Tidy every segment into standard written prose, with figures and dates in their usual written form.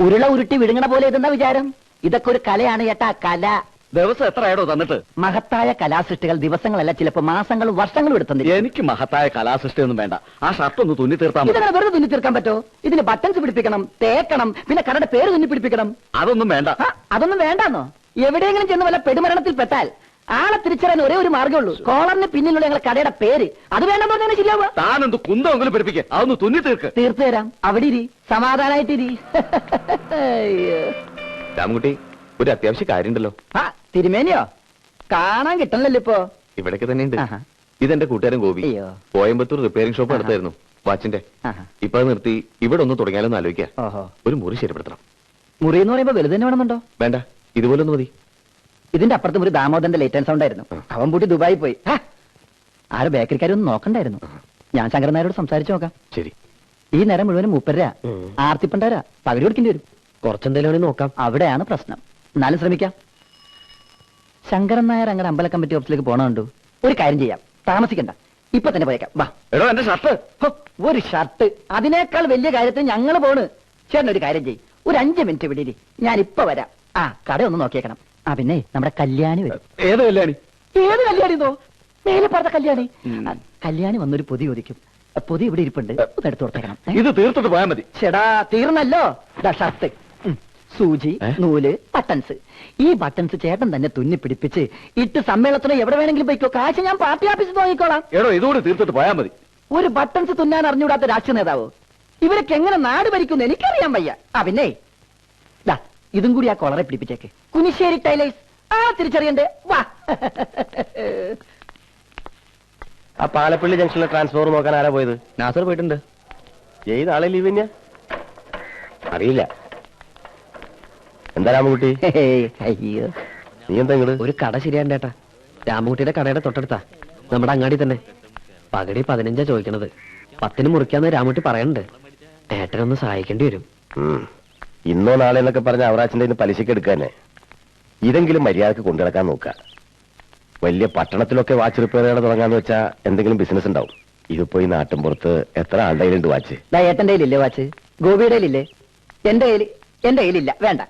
ഉരുള ഉരുട്ടി വിഴുങ്ങണ പോലെ ഇതെന്താ വിചാരം? ഇതൊക്കെ ഒരു കലയാണ് ചേട്ടാ, കല. ദിവസം എത്രയാടോ തന്നിട്ട്? മഹത്തായ കലാസൃഷ്ടികൾ ദിവസങ്ങളല്ല, ചിലപ്പോ മാസങ്ങളും വർഷങ്ങളും എടുത്തു. എനിക്ക് മഹത്തായ കലാസൃഷ്ടി ഒന്നും വേണ്ട. ആ ഷർട്ട് ഒന്ന് തുന്നി തീർത്താൽ ഇതങ്ങനെ വെറുതെ തുന്നി തീർക്കാൻ പറ്റോ? ഇതിന് ബട്ടൺസ് പിടിപ്പിക്കണം, തേക്കണം, പിന്നെ കടയുടെ പേര് തുന്നി പിടിപ്പിക്കണം. അതൊന്നും വേണ്ട. അതൊന്നും വേണ്ടാന്നോ? എവിടെയെങ്കിലും ചെന്ന് വല്ല പെടുമരണത്തിൽ പെട്ടാൽ ആളെ തിരിച്ചറിയാൻ ഒരേ ഒരു മാർഗ്ഗമുള്ളൂ, കോളറിന് പിന്നിലുള്ള ഞങ്ങളുടെ കടയുടെ പേര്. അത് വേണ്ടെന്ന് പറഞ്ഞാൽ ശരിയാവുക. താനെന്ത് കുന്തെങ്കിലും പിടിപ്പിക്കുക, അതൊന്ന് തുന്നി തീർക്ക്. തീർത്തു തരാം, അവിടെ ഇരി, സമാധാനായിട്ടിരി. രാമൻകുട്ടി, ഒരു അത്യാവശ്യ കാര്യമുണ്ടല്ലോ. തിരുമേനിയോ? കാണാൻ കിട്ടണല്ലോ ഇപ്പൊ. ഇവിടേക്ക് തന്നെ ഉണ്ട്. ഇതെന്റെ കൂട്ടുകാരൻ ഗോപി. കോയമ്പത്തൂർ റിപ്പയറിംഗ് ഷോപ്പ് നടത്തായിരുന്നു വാച്ചിന്റെ. ഇപ്പൊ അത് നിർത്തി ഇവിടെ ഒന്ന് തുടങ്ങിയാലൊന്ന് ആലോചിക്കാം. ഒരു മുറി ശരിപ്പെടുത്തണം. മുറി എന്ന് പറയുമ്പോ വലുത് തന്നെ വേണമെന്നുണ്ടോ? വേണ്ട, ഇതുപോലെ ഒന്ന് മതി. ഇതിന്റെ അപ്പുറത്ത് ഒരു ദാമോദരന്റെ ലേറ്റ് ആൻഡ് സൗണ്ട് ആയിരുന്നു. അവൻ പൂട്ടി ദുബായി പോയി. ആരും ബേക്കറിക്കാരൊന്നും നോക്കണ്ടായിരുന്നു. ഞാൻ ശങ്കരൻ നായരോട് സംസാരിച്ചു നോക്കാം. ശരി. ഈ നേരം മുഴുവനും 30 ആർത്തിപ്പണ്ടാരാ പകുതി കൊടുക്കേണ്ടി വരും. കുറച്ചെന്തെങ്കിലും നോക്കാം. അവിടെയാണ് പ്രശ്നം. എന്നാലും ശ്രമിക്കാം. ശങ്കരൻ നായർ അങ്ങനെ അമ്പല കമ്മിറ്റി ഓഫീസിലേക്ക് പോണുണ്ടോ? ഒരു കാര്യം ചെയ്യാം, താമസിക്കണ്ട, ഇപ്പൊ തന്നെ പോയേക്കാം. വാ. എടോ, എന്റെ ഷർട്ട്. ഒരു ഷർട്ട്, അതിനേക്കാൾ വലിയ കാര്യത്തിൽ ഞങ്ങൾ പോണ്. ചേട്ടൻ ഒരു കാര്യം ചെയ്യും, ഒരു 5 മിനിറ്റ് വിടിരി, ഞാൻ ഇപ്പൊ വരാം. കട ഒന്ന് നോക്കിയേക്കണം. പിന്നെ നമ്മുടെ കല്യാണി വരും. ഏത് കല്യാണി? ഏത് കല്യാണിന്നോ? മേലെ പറഞ്ഞ കല്യാണി. കല്യാണി വന്നൊരു പൊതി ഒതിക്കും. പൊതി ഇവിടെ ഇരിപ്പുണ്ട്, എടുത്തു കൊടുത്തേക്കണം. ഇത് തീർത്തിട്ട് പോയാൽ മതി. ചേടാ, തീർന്നല്ലോ. ഷർട്ട്, സൂചി, നൂല്, ബട്ടൺസ്. ഈ ബട്ടൺസ് ചേട്ടൻ തന്നെ തുന്നി പിടിപ്പിച്ച് ഇട്ട് സമ്മേളനത്തിന് എവിടെ വേണമെങ്കിലും പോയിക്കോ. കാശ് ഞാൻ പാർട്ടി ഓഫീസിൽ നോക്കിക്കോളാം. എടോ, ഇതുകൂടി തീർത്തിട്ട് പോയാൽ മതി. ഒരു ബട്ടൺസ് തുന്നാൻ അറിഞ്ഞുകൂടാത്ത രാഷ്ട്രീയ നേതാവോ? ഇവരൊക്കെ എങ്ങനെ നാട് ഭരിക്കുന്നു എനിക്കറിയാൻ വയ്യ. പിന്നെ ഇതും കൂടി ആ കൊളറെ പിടിപ്പിച്ചേക്ക്. കുനിശ്ശേരി ടൈലേഴ്സ്. തിരിച്ചറിയണ്ടേ? വാ. ആ പാലപ്പള്ളി ജംഗ്ഷനിലെ ട്രാൻസ്ഫോർ നോക്കാൻ ആരാ പോയത്? നാസർ പോയിട്ടുണ്ട്. ഏത് ആളെ ലീവ് തന്നെയാ? അറിയില്ല. എന്താ രാമൻകുട്ടി? അയ്യോ, നീ എന്താ ഇങ്ങോട്ട്? ഒരു കട ശരിയാണ്ടേട്ടാ. രാമൻകുട്ടിയുടെ കടയുടെ തൊട്ടടുത്താ, നമ്മുടെ അങ്ങാടി തന്നെ. പകടി 15 ചോദിക്കണത്. 10 മുറിക്കാന്ന് രാമൻകുട്ടി പറയണ്ട്. ഏട്ടനൊന്ന് സഹായിക്കേണ്ടി വരും. ഇന്നോ നാളെ എന്നൊക്കെ പറഞ്ഞ അവറാച്ചന്റെ ഇന്ന് പലിശക്ക് എടുക്കാനെ. ഇതെങ്കിലും മര്യാദക്ക് കൊണ്ടുനടക്കാൻ നോക്കുക. വലിയ പട്ടണത്തിലൊക്കെ വാച്ച് റിപ്പയർ ചെയ്യണം തുടങ്ങാന്ന് വെച്ചാ എന്തെങ്കിലും ബിസിനസ് ഉണ്ടാവും. ഇതിപ്പോ ഈ നാട്ടിൻപുറത്ത് എത്ര ആളുടെ കയ്യിലുണ്ട് വാച്ച്? ഏട്ടന്റെ കയ്യിലില്ലേ വാച്ച്? ഗോപിയുടെ കയ്യിലില്ലേ? എന്റെ കയ്യിലില്ല. വേണ്ട.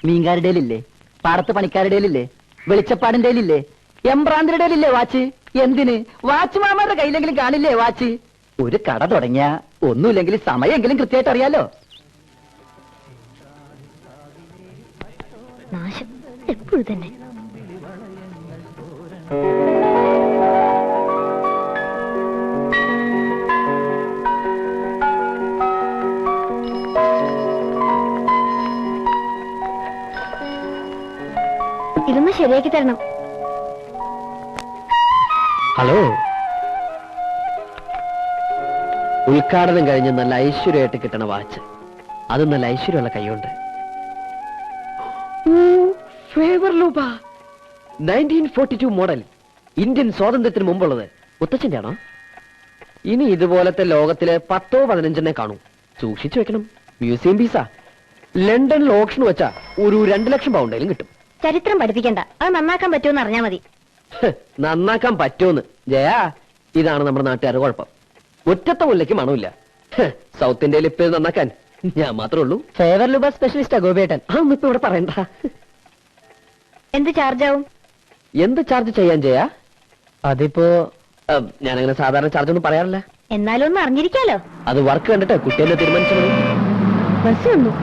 മീൻകാരുടെ കയ്യിലില്ലേ? പാടത്ത് പണിക്കാരുടെ കയ്യിലില്ലേ? വെളിച്ചപ്പാടിന്റെ കയ്യിലില്ലേ? എംബ്രാന്തിരുടെ കയ്യിലില്ലേ വാച്ച്? എന്തിന്? വാച്ച് മാമാരുടെ കയ്യിലെങ്കിലും കാണില്ലേ വാച്ച്? ഒരു കട തുടങ്ങിയ ഒന്നുമില്ലെങ്കിൽ സമയമെങ്കിലും കൃത്യമായിട്ട് അറിയാലോ. നാശം എപ്പോഴും തന്നെ. ഇതൊന്ന് ശരിയാക്കി തരണം. ഹലോ. ഉദ്ഘാടനം കഴിഞ്ഞ് നല്ല ഐശ്വര്യമായിട്ട് കിട്ടണ വാച്ച്. അത് നല്ല ഐശ്വര്യമുള്ള കൈയുണ്ട്. Favre Leuba 1942 model. ഇന്ത്യൻ സ്വാതന്ത്ര്യത്തിന് മുമ്പുള്ളത്. മുത്തച്ഛന്റെ ആണോ? ഇനി ഇതുപോലത്തെ ലോകത്തില് 10-15 കാണൂ. സൂക്ഷിച്ചു വെക്കണം. മ്യൂസിയം പീസാ. ലണ്ടനിൽ ഓപ്ഷൻ വെച്ചാ ഒരു 2 ലക്ഷം പൗണ്ടെങ്കിലും കിട്ടും. ചരിത്രം പഠിപ്പിക്കണ്ട, അത് നന്നാക്കാൻ പറ്റുമെന്ന് അറിഞ്ഞാ മതി. നന്നാക്കാൻ പറ്റുമെന്ന് ജയാ, ഇതാണ് നമ്മുടെ നാട്ടുകാർ കുഴപ്പം. മുറ്റത്തെ മുല്ലയ്ക്ക് മണമില്ല. സൗത്ത് ഇന്ത്യയിൽ ഇപ്പൊ നന്നാക്കാൻ ഞാൻ മാത്രമേ ഉള്ളൂ. ഫേവർ ലുബ സ്പെഷ്യലിസ്റ്റാ ഗോപിയേട്ടൻ. അതൊന്നും ഇപ്പൊ ഇവിടെ പറയണ്ട. എന്ത് ചാർജ് ആവും? എന്ത് ചാർജ് ചെയ്യാൻ ചെയ്യാ? അതിപ്പോ ഞാനങ്ങനെ സാധാരണ ചാർജ് ഒന്നും പറയാറില്ല. എന്നാലും ഒന്ന് അറിഞ്ഞിരിക്കാലോ. അത് വർക്ക് കണ്ടിട്ട് കുട്ടിയെന്നെ തീരുമാനിച്ചു. ബസ് വന്നു.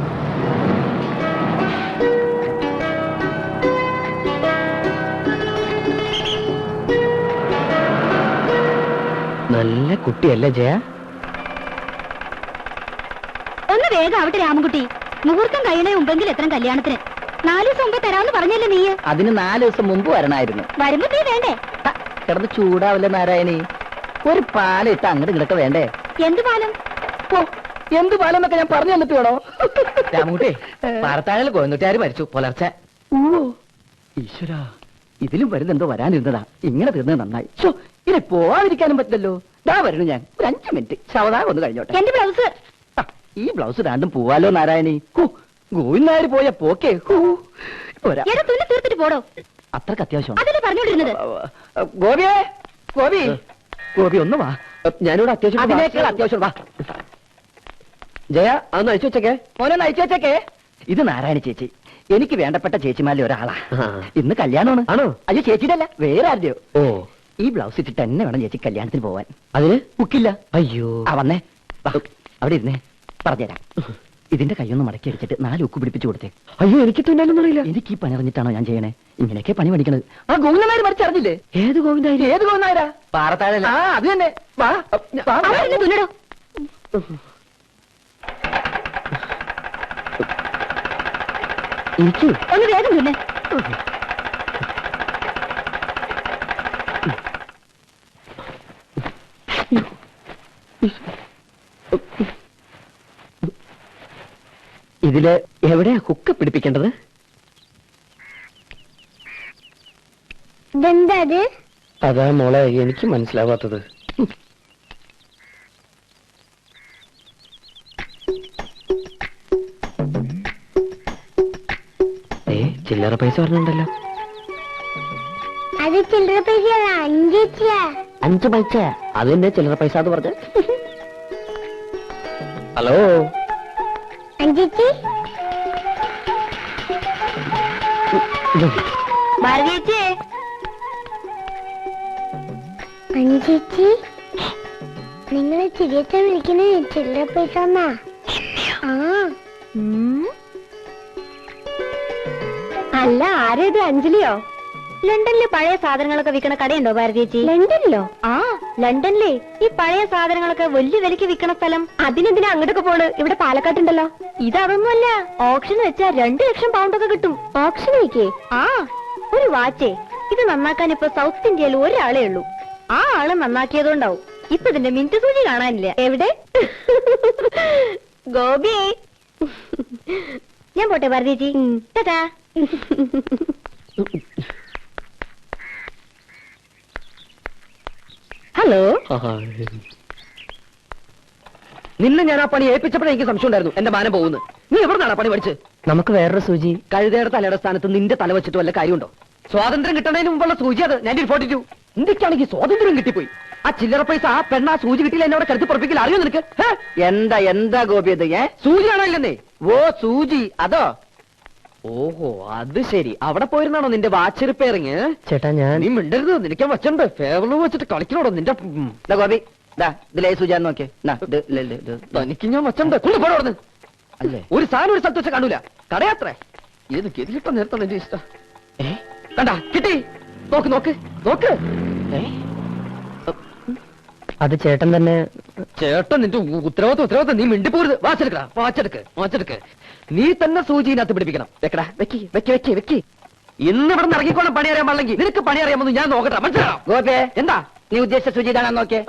നല്ല കുട്ടിയല്ലേ ജയ? ഒന്ന് വേഗം ആവട്ടെ രാമൻകുട്ടി. മുഹൂർത്തം കഴിയണേ മുമ്പെങ്കിൽ എത്ര കല്യാണത്തിന്? 4 ദിവസം മുമ്പേ തരാമെന്ന് പറഞ്ഞല്ലേ നീ? അതിന് 4 ദിവസം മുമ്പ് വരണമായിരുന്നു. വരുമ്പോ നീ വേണ്ടേ? കിടന്ന് ചൂടാവില്ല നാരായണി. ഒരു പാലിട്ട് അങ്ങോട്ട് കിടക്ക വേണ്ടേ? എന്ത് പാലം? എന്ത് പാലം എന്നൊക്കെ ഞാൻ പറഞ്ഞു തന്നിട്ട് വേണോ? രാമൻകുട്ടി, പാറത്താഴൽ കോയന്നുട്ടാര് മരിച്ചു പുലർച്ചെ. ഈശ്വര, ഇതിലും വരുന്നെന്തോ വരാനിരുന്നതാ. ഇങ്ങനെ തീർന്നത് നന്നായി. ഇനി പോവാതിരിക്കാനും പറ്റില്ലല്ലോ. ദാ വരുന്നു ഞാൻ. ഒരു 5 മിനിറ്റ് ശവദാഹം ഒന്ന് കഴിഞ്ഞോട്ടെ. എന്റെ ബ്ലൗസ്. ഈ ബ്ലൗസ് രണ്ടും പോവാലോ നാരായണി. ഗോവിന്ദായർ പോയ പോക്കേ. തീർത്തിട്ട് പോടോ. അത്രക്ക് അത്യാവശ്യം. അതല്ലേ പറഞ്ഞോണ്ടിരുന്നത്. ഗോപിയേ, ഗോപി ഒന്ന് വാ. ഞാനിവിടെ അത്യാവശ്യം. അതിനേക്കാൾ അത്യാവശ്യം വാ. ജയ അതൊന്ന് അയച്ചു വെച്ചേക്കേ. മോനെ നയിച്ചു വെച്ചേക്കേ. ഇത് നാരായണി ചേച്ചി, എനിക്ക് വേണ്ടപ്പെട്ട ചേച്ചിമാരിൽ ഒരാളാ. ആ. ഇന്ന് കല്യാണമാണ്. ആണോ? അയ്യോ ചേച്ചിയുടെ അല്ല, വേറെ ആരുടെയോ. ഓ, ഈ ബ്ലൗസ് ഇട്ടിട്ട് തന്നെ വേണം ചേച്ചി കല്യാണത്തിന് പോവാൻ. അതിന് ബുക്കില്ല. അയ്യോ. ആ വന്നേ, വാ, അവിടെ ഇരുന്നേ, പറഞ്ഞുതരാം. ഇതിന്റെ കൈയൊന്ന് മടക്കി അടിച്ചിട്ട് 4 ഉക്ക് പിടിപ്പിച്ചു കൊടുത്തേ. അയ്യോ, എനിക്ക് തുന്നാനൊന്നും അറിയില്ല. എനിക്ക് ഈ പണി അറിഞ്ഞിട്ടാണോ ഞാൻ ചെയ്യണേ? ഇങ്ങനെയൊക്കെ പണി പഠിക്കണത്. ആ ഗോവിന്ദനായർ മറിച്ചറിഞ്ഞില്ലേ? ഏത് ഗോവിന്ദായി? ഏത് ഗോവിന്ദനായരാ? പാറത്താഴ. ആ അത് തന്നെ. വാ, വാ. അവരെന്നെ തുന്നടോ. ഇരിക്കൂ. ഒന്ന് വേഗം തുന്നെ. ഇതില് എവിടെയാ ഹുക്ക് പിടിപ്പിക്കേണ്ടത്? ഇതെന്താ അത്? അതാ മോളെ എനിക്ക് മനസ്സിലാവാത്തത്. ചില്ലറ പൈസ പറഞ്ഞുണ്ടല്ലോ. അത് ചില്ലറ പൈസ 5 പൈസ. അത് തന്നെ ചില്ലറ പൈസ എന്ന് പറഞ്ഞ. ഹലോ, അഞ്ചേച്ചി. ഭാരതേച്ചി. അഞ്ചേച്ചി, നിങ്ങളെ ചിരിയച്ച വിളിക്കണേ ചില്ലറ പൈസ എന്നാ. അല്ല, ആരേത്? അഞ്ജലിയോ? ലണ്ടനിലെ പഴയ സാധനങ്ങളൊക്കെ വിൽക്കണ കടയുണ്ടോ ഭാരതേച്ചി? ലണ്ടനിലോ? ആ, ലണ്ടനിലെ ഈ പഴയ സാധനങ്ങളൊക്കെ വലിയ വിലക്ക് വിൽക്കണ സ്ഥലം. അതിനെന്തിനാ അങ്ങോട്ടൊക്കെ പോണ്? ഇവിടെ പാലക്കാട്ടുണ്ടല്ലോ. ഇതതൊന്നുമല്ല, ഓപ്ഷൻ വെച്ചാ 2 ലക്ഷം പൗണ്ടൊക്കെ കിട്ടും. ഓപ്ഷൻ വയ്ക്കേ? ആ, ഒരു വാച്ചേ. ഇത് നന്നാക്കാൻ ഇപ്പൊ സൗത്ത് ഇന്ത്യയിൽ ഒരാളേ ഉള്ളൂ. ആ ആള് നന്നാക്കിയതുകൊണ്ടാവും ഇപ്പൊ ഇതിന്റെ മിനിറ്റ് സൂചി കാണാനില്ല. എവിടെ? ഗോപി, ഞാൻ പോട്ടെ ഭാരതേച്ചി. ടാറ്റാ. ഹലോ. നിന്നെ ഞാൻ ആ പണി ഏൽപ്പിച്ചപ്പോഴേ എനിക്ക് സംശയം ഉണ്ടായിരുന്നു എന്റെ മാനം പോകുന്നു. നീ എവിടുന്നാണ് പണി പഠിച്ച്? നമുക്ക് വേറൊരു സൂചി. കഴുതയുടെ തലയുടെ സ്ഥാനത്ത് നിന്റെ തല വെച്ചിട്ട് വല്ല കാര്യമുണ്ടോ? സ്വാതന്ത്ര്യം കിട്ടണതിന് മുമ്പുള്ള സൂചി അത്. 1942. ഇന്ത്യക്കാണെങ്കിൽ സ്വാതന്ത്ര്യം കിട്ടിപ്പോയി. ആ ചില്ലറ പൈസ ആ പെണ്ണ സൂചി കിട്ടിയില്ല എന്നോട് കരുത്തി പുറപ്പിക്കില്ല. അറിയോ നിനക്ക്? എന്താ ഗോപി ഇത്? സൂചിയാണോ ഇല്ലെന്നേ? ഓ സൂചി, അതോ? ഓഹോ, അത് ശരി. അവിടെ പോയിരുന്നാണോ നിന്റെ വാച്ച് റിപ്പയറിങ്? ചേട്ടാ, നീ മിണ്ടരുത്. നിനക്ക് വെച്ചുണ്ട് ഫേവറിൽ വെച്ചിട്ട് കളിക്കണോടോ നിന്റെ. ഗോപി, ഇതിലേ സൂചി നോക്കിയേ. തനിക്ക് ഞാൻ വെച്ചുണ്ട്. കൊണ്ടുപോടുന്നു അല്ലേ? ഒരു സാധനം ഒരു സ്ഥലത്ത് വെച്ച് കാണൂല. കടയാത്രേ. ഏത് ഗതിലിട്ടോ നേരത്തെ നിന്റെ ഇഷ്ടം. കണ്ടാ കിട്ടി. നോക്ക് നോക്ക് നോക്ക്. അത് ചേട്ടൻ തന്നെ. ചേട്ടൻ നിന്റെ ഉത്തരവാദിത്വം. നീ മിണ്ടിപ്പോരുത്. വാച്ചെടുക്ക്. നീ തന്നെ സൂചിനകത്ത് പിടിപ്പിക്കണം. വെക്കടാ, വെക്കി. ഇന്ന് ഇവിടെ ഇറങ്ങിക്കോണം. പണി അറിയാൻ പാടില്ലെങ്കിൽ നിനക്ക് പണി അറിയാമെന്ന് ഞാൻ നോക്കട്ടെ. മനസ്സിലാണോ? ഗോപേ, എന്താ നീ ഉദ്ദേശിച്ച സൂചി ഇതാണെന്ന് നോക്കിയേ.